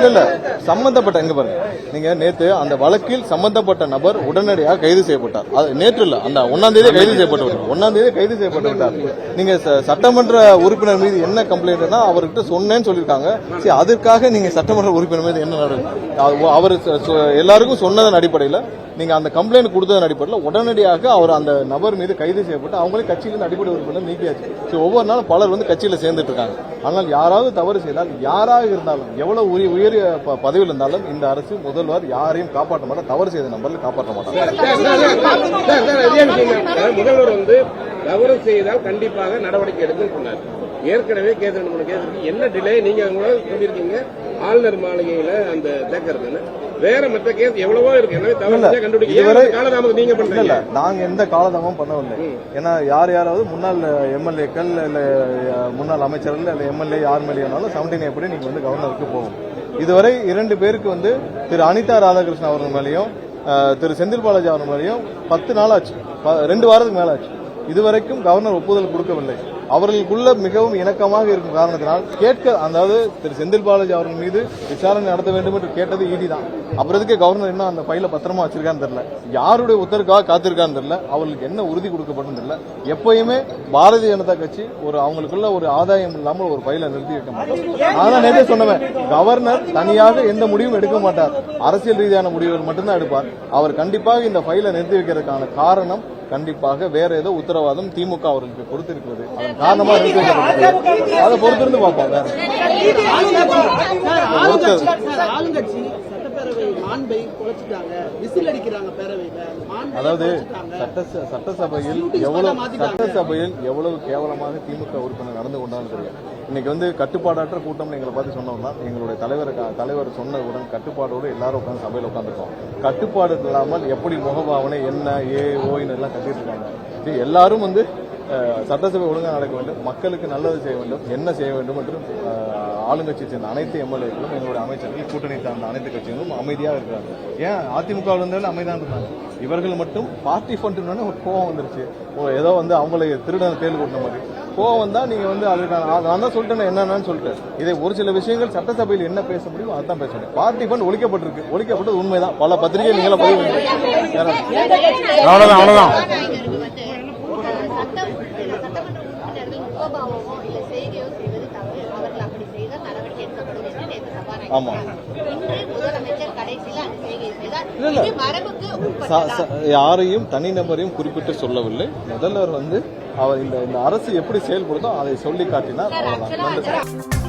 இல்ல சம்பந்தப்பட்ட எங்க பாருங்க, நீங்க நேத்து அந்த வழக்கில் சம்பந்தப்பட்ட நபர் உடனடியாக கைது செய்யப்பட்டார். அது நேற்று இல்ல, அந்த 1ஆம் தேதி கைது செய்யப்பட்டு விட்டார். 1ஆம் தேதி கைது செய்யப்பட்டு விட்டார். நீங்க சட்டமன்ற உறுப்பினர் மீது என்ன கம்ப்ளைண்ட்னா அவர்கிட்ட சொன்னேன்னு சொல்லியிருக்காங்க. சரி, அதற்காக நீங்க சட்டமன்ற உறுப்பினர் மீது என்ன நடக்கும்? அவர் எல்லாருக்கும் சொன்னதன் அடிப்படையில் நீங்க அந்த கம்ப்ளைண்ட் கொடுத்ததன் அடிப்படையில் உடனடியாக அவர் அந்த நபர் மீது கைது செய்யப்பட்டு அவங்களே கட்சியிலிருந்து அடிப்படை உறுப்பினர் நீக்கியாச்சு. ஒவ்வொரு நாளும் பலர் வந்து கட்சியில சேர்ந்துட்டு இருக்காங்க. ஆனால் யாராவது தவறு செய்தால் யாராக இருந்தாலும் எவ்வளவு உயரிய பதவியில் இருந்தாலும் இந்த அரசு முதல்வர் யாரையும் காப்பாற்ற மாட்டார். தவறு செய்த நபர்கள் காப்பாற்ற மாட்டாங்க. முதல்வர் வந்து தவறு செய்தால் கண்டிப்பாக நடவடிக்கை எடுக்கும் சொன்னார். ஏற்கனவே கேஸ் என்ன டிலே நீங்க சொல்லியிருக்கீங்க, ஆளுநர் மாளிகையில அந்த தேக்கறது வேற மற்ற கேஸ் எவ்வளவோ இருக்கு. இல்ல, நாங்க எந்த காலதாமம் பண்ணவில்லை. ஏன்னா யாராவது முன்னாள் எம்எல்ஏக்கள் இல்ல முன்னாள் அமைச்சர்கள் இல்ல எம்எல்ஏ யார் மேலேயானாலும் 17 எப்படி நீங்க வந்து கவர்னருக்கு போகும். இதுவரை 2 பேருக்கு வந்து திரு அனிதா ராதாகிருஷ்ணன் அவர்கள் மேலேயும் திரு செந்தில் பாலாஜி அவர்கள் மேலேயும் 10 நாள் ஆச்சு, 2 வாரத்துக்கு மேல ஆச்சு. இதுவரைக்கும் கவர்னர் ஒப்புதல் கொடுக்கவில்லை. அவர்களுக்குள்ள மிகவும் இணக்கமாக இருக்கும் காரணத்தினால் அதாவது திரு செந்தில் பாலாஜி அவர்கள் மீது விசாரணை நடத்த வேண்டும் என்று கேட்டது இடி தான். அப்புறத்துக்கே கவர்னர் என்ன அந்த பையில பத்திரமா வச்சிருக்கான்னு தெரியல, யாருடைய உத்தரவுக்காக காத்திருக்கான்னு தெரியல, அவர்களுக்கு என்ன உறுதி கொடுக்கப்படும் தெரியல. எப்பயுமே பாரதிய ஜனதா கட்சி அவங்களுக்குள்ள ஒரு ஆதாயம் இல்லாமல் ஒரு பையில நிறுத்தி வைக்க மாட்டார். நான் நேரே சொன்னேன், கவர்னர் தனியாக எந்த முடிவும் எடுக்க மாட்டார், அரசியல் ரீதியான முடிவுகள் மட்டும்தான் எடுப்பார். அவர் கண்டிப்பாக இந்த பையில நிறுத்தி வைக்கிறதுக்கான காரணம் கண்டிப்பாக வேற ஏதோ உத்தரவாதம் திமுக அவர்களுக்கு கொடுத்திருக்கிறது. அதன் காரணமா அதை பொறுத்திருந்து பார்ப்போம். அதாவது சட்டசபையில் எவ்வளவு கேவலமாக திமுக உறுப்பினர் நடந்து கொண்டாலும் தெரியும். இன்னைக்கு வந்து கட்டுப்பாடற்ற கூட்டம் எங்களை பார்த்து சொன்னோம்னா எங்களுடைய தலைவர் சொன்னவுடன் கட்டுப்பாடோடு எல்லாரும் உட்காந்து சபையில் உட்காந்துருக்கோம். கட்டுப்பாடு இல்லாமல் எப்படி முகபாவனை என்ன ஓயின்னு எல்லாம் கட்டிட்டு இருக்காங்க. எல்லாரும் வந்து சட்டசபை ஒழுங்காக நடக்க வேண்டும், மக்களுக்கு நல்லது செய்ய வேண்டும், என்ன செய்ய வேண்டும் என்று ஆளுங்கட்சியை சேர்ந்த அனைத்து எம்எல்ஏக்களும் எங்களுடைய அமைச்சர்கள் கூட்டணி சார்ந்த அனைத்து கட்சிகளும் அமைதியாக இருக்கிறாங்க. ஏன் அதிமுக இருந்தாலும் அமைதியாக இருந்தாங்க. இவர்கள் மட்டும் பார்ட்டி ஃபண்ட் ஒரு கோவம் வந்துருச்சு. ஏதோ வந்து அவங்களை திருடன தேல் கூட்டின மாதிரி கோவம் வந்தா நீங்க வந்து அதுக்கான நான் தான் சொல்லிட்டேன் என்னன்னு சொல்லிட்டு இதை ஒரு சில விஷயங்கள் சட்டசபையில் என்ன பேச முடியும் அதான் பேச முடியும். பார்ட்டி ஃபண்ட் ஒழிக்கப்பட்டது உண்மைதான். பல பத்திரிகை நீங்கள பதிவு அவ்வளவுதான். ஆமா, யாரையும் தனிநபரையும் குறிப்பிட்டு சொல்லவில்லை. முதல்வர் வந்து அவர் இந்த அரசு எப்படி செயல்படுதோ அதை சொல்லி காட்டினார். அவ்வளவுதான்.